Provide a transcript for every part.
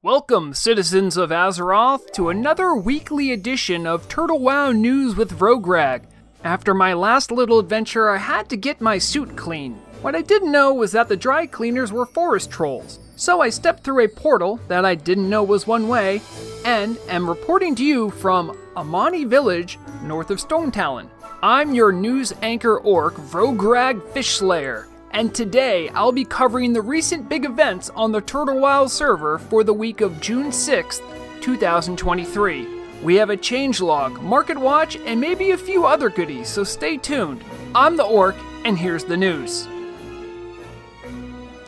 Welcome, citizens of Azeroth, to another weekly edition of Turtle WoW News with Vrograg. After my last little adventure, I had to get my suit clean. What I didn't know was that the dry cleaners were forest trolls, so I stepped through a portal that I didn't know was one way, and am reporting to you from Amani Village, north of Stone Talon. I'm your news anchor orc, Vrograg Fishslayer, and today I'll be covering the recent big events on the Turtle WoW server for the week of June 6th, 2023. We have a changelog, market watch, and maybe a few other goodies, so stay tuned. I'm the orc, and here's the news.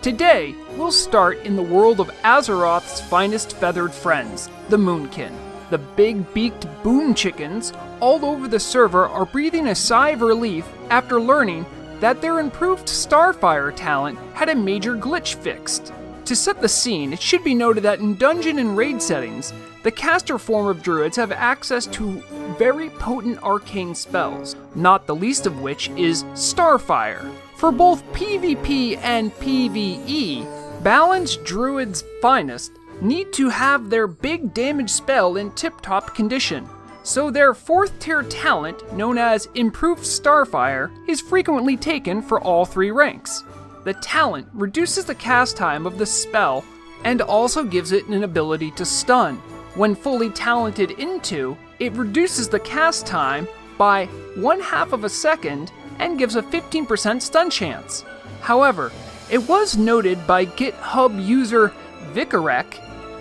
Today, we'll start in the world of Azeroth's finest feathered friends, the Moonkin. The big-beaked boom chickens all over the server are breathing a sigh of relief after learning that their improved Starfire talent had a major glitch fixed. To set the scene, it should be noted that in dungeon and raid settings, the caster form of druids have access to very potent arcane spells, not the least of which is Starfire. For both PvP and PvE, balanced druids' finest need to have their big damage spell in tip-top condition, so their 4th tier talent, known as Improved Starfire, is frequently taken for all 3 ranks. The talent reduces the cast time of the spell and also gives it an ability to stun. When fully talented into, it reduces the cast time by 1/2 of a second and gives a 15% stun chance. However, it was noted by GitHub user Vrograg,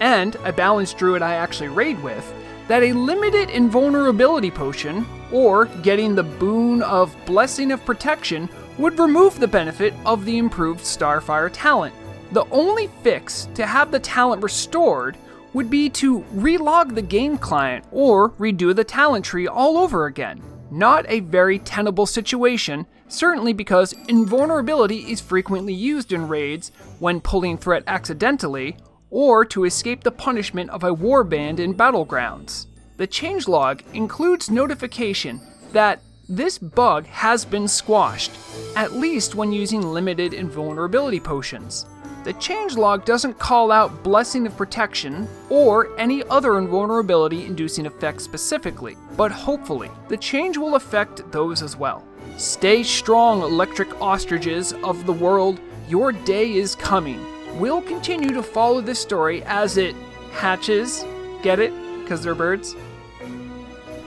and a balanced druid I actually raid with, that a limited invulnerability potion, or getting the boon of Blessing of Protection, would remove the benefit of the improved Starfire talent. The only fix to have the talent restored would be to relog the game client or redo the talent tree all over again. Not a very tenable situation, certainly because invulnerability is frequently used in raids when pulling threat accidentally, or to escape the punishment of a warband in battlegrounds. The changelog includes notification that this bug has been squashed, at least when using limited invulnerability potions. The changelog doesn't call out Blessing of Protection or any other invulnerability inducing effect specifically, but hopefully the change will affect those as well. Stay strong, electric ostriches of the world, your day is coming. We'll continue to follow this story as it hatches. Get it? Because they're birds?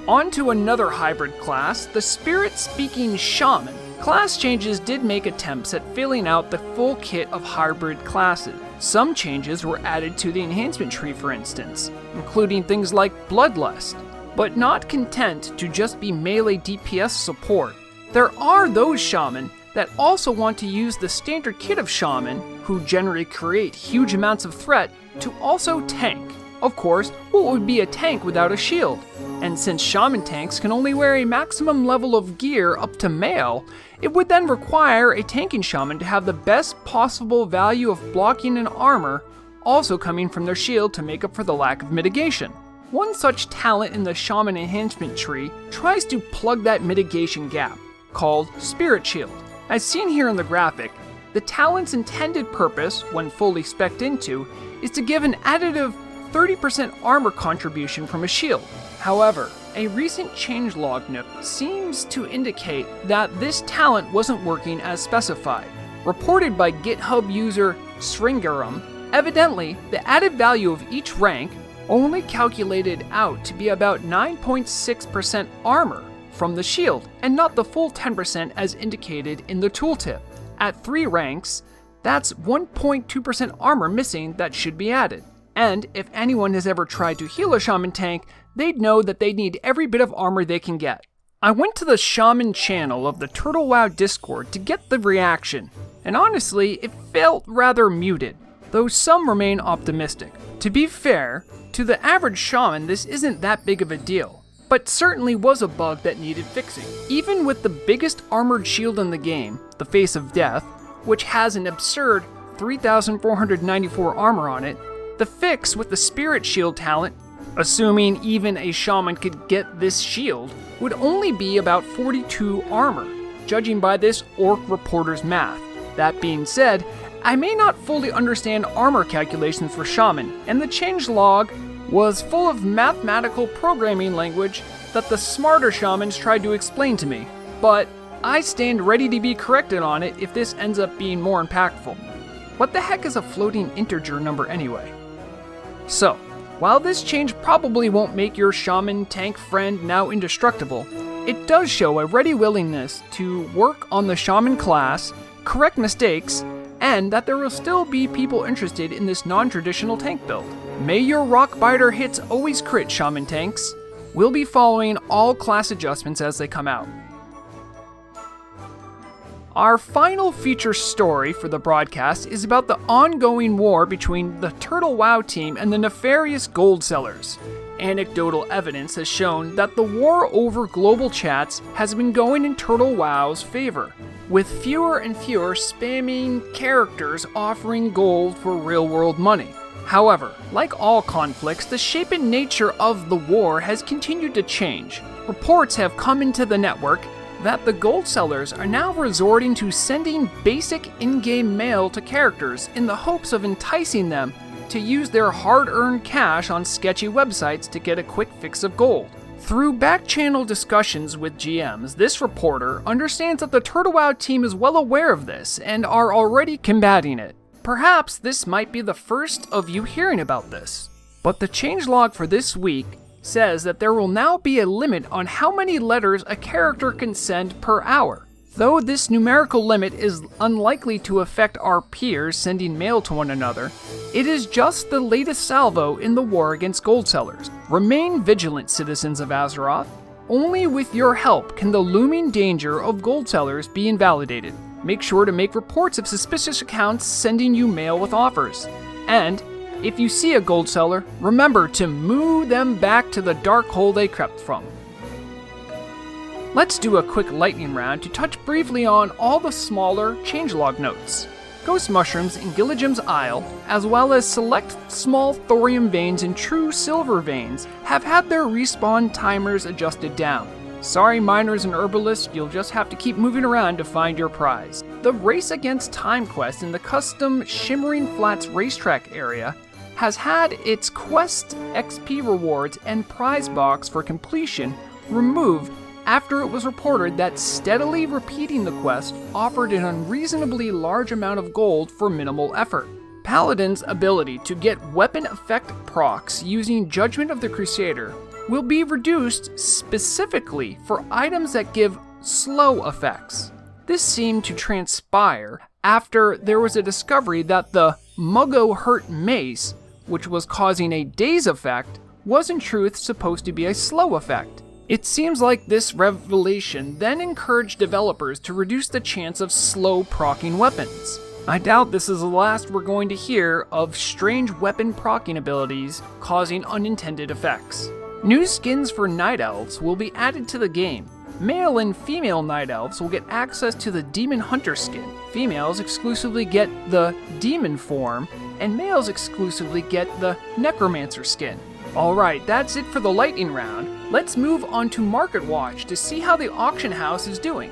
On to another hybrid class, the Spirit-Speaking Shaman. Class changes did make attempts at filling out the full kit of hybrid classes. Some changes were added to the enhancement tree, for instance, including things like Bloodlust. But not content to just be melee DPS support, there are those shaman that also want to use the standard kit of shaman, who generally create huge amounts of threat, to also tank. Of course, what would be a tank without a shield? And since shaman tanks can only wear a maximum level of gear up to mail, it would then require a tanking shaman to have the best possible value of blocking and armor also coming from their shield to make up for the lack of mitigation. One such talent in the shaman enhancement tree tries to plug that mitigation gap, called Spirit Shield. As seen here in the graphic, the talent's intended purpose, when fully spec'd into, is to give an additive 30% armor contribution from a shield. However, a recent changelog note seems to indicate that this talent wasn't working as specified. Reported by GitHub user Stringarum, evidently the added value of each rank only calculated out to be about 9.6% armor from the shield, and not the full 10% as indicated in the tooltip. At 3 ranks, that's 1.2% armor missing that should be added. And if anyone has ever tried to heal a shaman tank, they'd know that they need every bit of armor they can get. I went to the shaman channel of the Turtle WoW Discord to get the reaction, and honestly, it felt rather muted, though some remain optimistic. To be fair, to the average shaman this isn't that big of a deal, but certainly was a bug that needed fixing. Even with the biggest armored shield in the game, the Face of Death, which has an absurd 3,494 armor on it, the fix with the Spirit Shield talent, assuming even a shaman could get this shield, would only be about 42 armor, judging by this orc reporter's math. That being said, I may not fully understand armor calculations for Shaman, and the changelog was full of mathematical programming language that the smarter shamans tried to explain to me, but I stand ready to be corrected on it if this ends up being more impactful. What the heck is a floating integer number anyway? So, while this change probably won't make your shaman tank friend now indestructible, it does show a ready willingness to work on the shaman class, correct mistakes, and that there will still be people interested in this non-traditional tank build. May your rockbiter hits always crit, shaman tanks. We'll be following all class adjustments as they come out. Our final feature story for the broadcast is about the ongoing war between the Turtle WoW team and the nefarious gold sellers. Anecdotal evidence has shown that the war over global chats has been going in Turtle WoW's favor, with fewer and fewer spamming characters offering gold for real-world money. However, like all conflicts, the shape and nature of the war has continued to change. Reports have come into the network that the gold sellers are now resorting to sending basic in-game mail to characters in the hopes of enticing them to use their hard-earned cash on sketchy websites to get a quick fix of gold. Through back-channel discussions with GMs, this reporter understands that the Turtle WoW team is well aware of this and are already combating it. Perhaps this might be the first of you hearing about this, but the changelog for this week says that there will now be a limit on how many letters a character can send per hour. Though this numerical limit is unlikely to affect our peers sending mail to one another, it is just the latest salvo in the war against gold sellers. Remain vigilant, citizens of Azeroth. Only with your help can the looming danger of gold sellers be invalidated. Make sure to make reports of suspicious accounts sending you mail with offers. And if you see a gold seller, remember to moo them back to the dark hole they crept from. Let's do a quick lightning round to touch briefly on all the smaller changelog notes. Ghost mushrooms in Gilligam's Isle, as well as select small thorium veins and true silver veins, have had their respawn timers adjusted down. Sorry miners and herbalists, you'll just have to keep moving around to find your prize. The Race Against Time quest in the custom Shimmering Flats racetrack area has had its quest XP rewards and prize box for completion removed after it was reported that steadily repeating the quest offered an unreasonably large amount of gold for minimal effort. Paladin's ability to get weapon effect procs using Judgment of the Crusader will be reduced specifically for items that give slow effects. This seemed to transpire after there was a discovery that the Muggo Hurt Mace, which was causing a daze effect, was in truth supposed to be a slow effect. It seems like this revelation then encouraged developers to reduce the chance of slow proccing weapons. I doubt this is the last we're going to hear of strange weapon proccing abilities causing unintended effects. New skins for Night Elves will be added to the game. Male and female Night Elves will get access to the Demon Hunter skin. Females exclusively get the Demon form, and males exclusively get the Necromancer skin. Alright, that's it for the lightning round. Let's move on to Market Watch to see how the auction house is doing.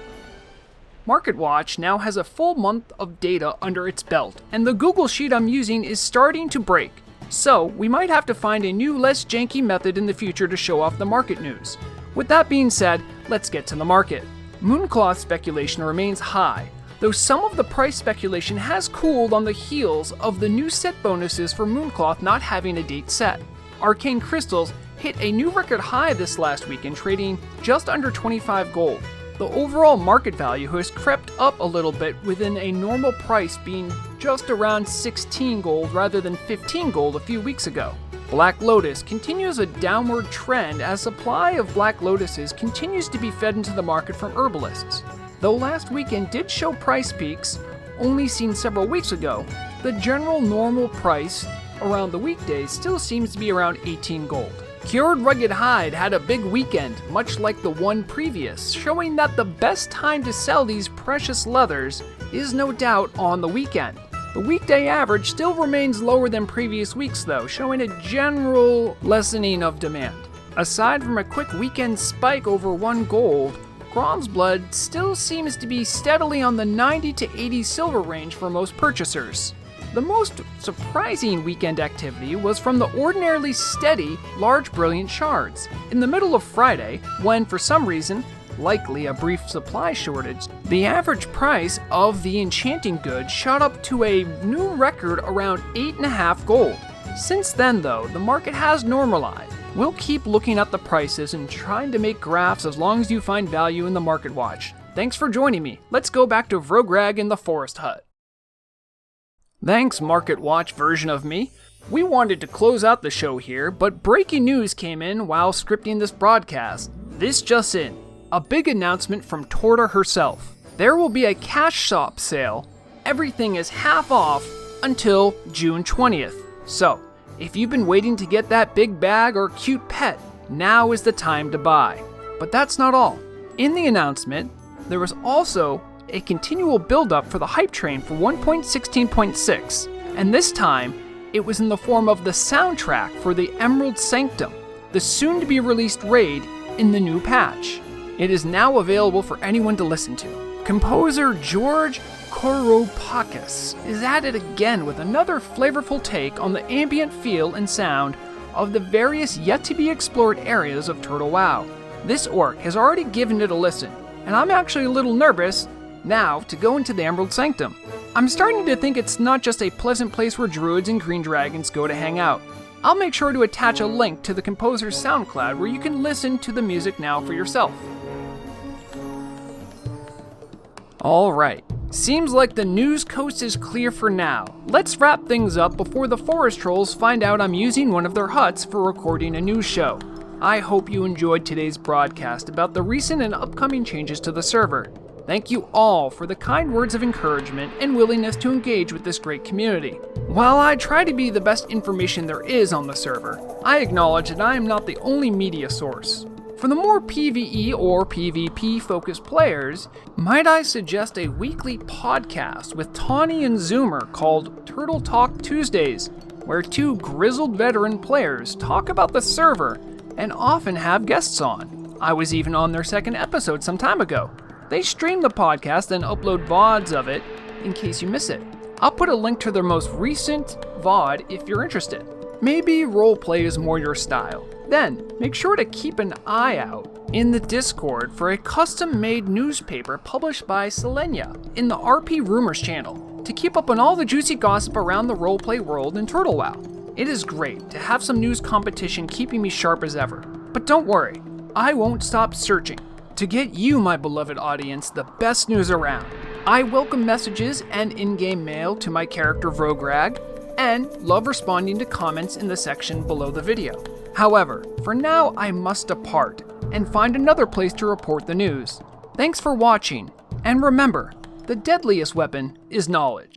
Market Watch now has a full month of data under its belt, and the Google Sheet I'm using is starting to break. So, we might have to find a new, less janky method in the future to show off the market news. With that being said, let's get to the market. Mooncloth speculation remains high, though some of the price speculation has cooled on the heels of the new set bonuses for Mooncloth not having a date set. Arcane Crystals hit a new record high this last weekend, trading just under 25 gold. The overall market value has crept up a little bit, within a normal price being just around 16 gold rather than 15 gold a few weeks ago. Black Lotus continues a downward trend as supply of Black Lotuses continues to be fed into the market from herbalists. Though last weekend did show price peaks, only seen several weeks ago, the general normal price around the weekdays still seems to be around 18 gold. Cured Rugged Hide had a big weekend, much like the one previous, showing that the best time to sell these precious leathers is no doubt on the weekend. The weekday average still remains lower than previous weeks though, showing a general lessening of demand. Aside from a quick weekend spike over 1 gold, Grom's blood still seems to be steadily on the 90 to 80 silver range for most purchasers. The most surprising weekend activity was from the ordinarily steady, large brilliant shards. In the middle of Friday, when for some reason, likely a brief supply shortage, the average price of the enchanting good shot up to a new record around 8.5 gold. Since then though, the market has normalized. We'll keep looking at the prices and trying to make graphs as long as you find value in the market watch. Thanks for joining me. Let's go back to Vrograg in the forest hut. Thanks, Market Watch version of me. We wanted to close out the show here, but breaking news came in while scripting this broadcast. This just in. A big announcement from Torta herself. There will be a cash shop sale. Everything is half off until June 20th. So, if you've been waiting to get that big bag or cute pet, now is the time to buy. But that's not all. In the announcement, there was also a continual build-up for the hype train for 1.16.6, and this time, it was in the form of the soundtrack for the Emerald Sanctum, the soon-to-be-released raid in the new patch. It is now available for anyone to listen to. Composer George Kouroupakis is at it again with another flavorful take on the ambient feel and sound of the various yet-to-be-explored areas of Turtle WoW. This orc has already given it a listen, and I'm actually a little nervous now to go into the Emerald Sanctum. I'm starting to think it's not just a pleasant place where druids and green dragons go to hang out. I'll make sure to attach a link to the composer's SoundCloud where you can listen to the music now for yourself. Alright, seems like the news coast is clear for now. Let's wrap things up before the forest trolls find out I'm using one of their huts for recording a news show. I hope you enjoyed today's broadcast about the recent and upcoming changes to the server. Thank you all for the kind words of encouragement and willingness to engage with this great community. While I try to be the best information there is on the server, I acknowledge that I am not the only media source. For the more PvE or PvP focused players, might I suggest a weekly podcast with Tawney and Zoomer called Turtle Talk Tuesdays, where two grizzled veteran players talk about the server and often have guests on. I was even on their second episode some time ago. They stream the podcast and upload VODs of it in case you miss it. I'll put a link to their most recent VOD if you're interested. Maybe roleplay is more your style. Then, make sure to keep an eye out in the Discord for a custom-made newspaper published by Miscellaneous in the RP Rumors channel to keep up on all the juicy gossip around the roleplay world in Turtle WoW. It is great to have some news competition keeping me sharp as ever. But don't worry, I won't stop searching to get you, my beloved audience, the best news around. I welcome messages and in-game mail to my character Vrograg, and love responding to comments in the section below the video. However, for now I must depart and find another place to report the news. Thanks for watching, and remember, the deadliest weapon is knowledge.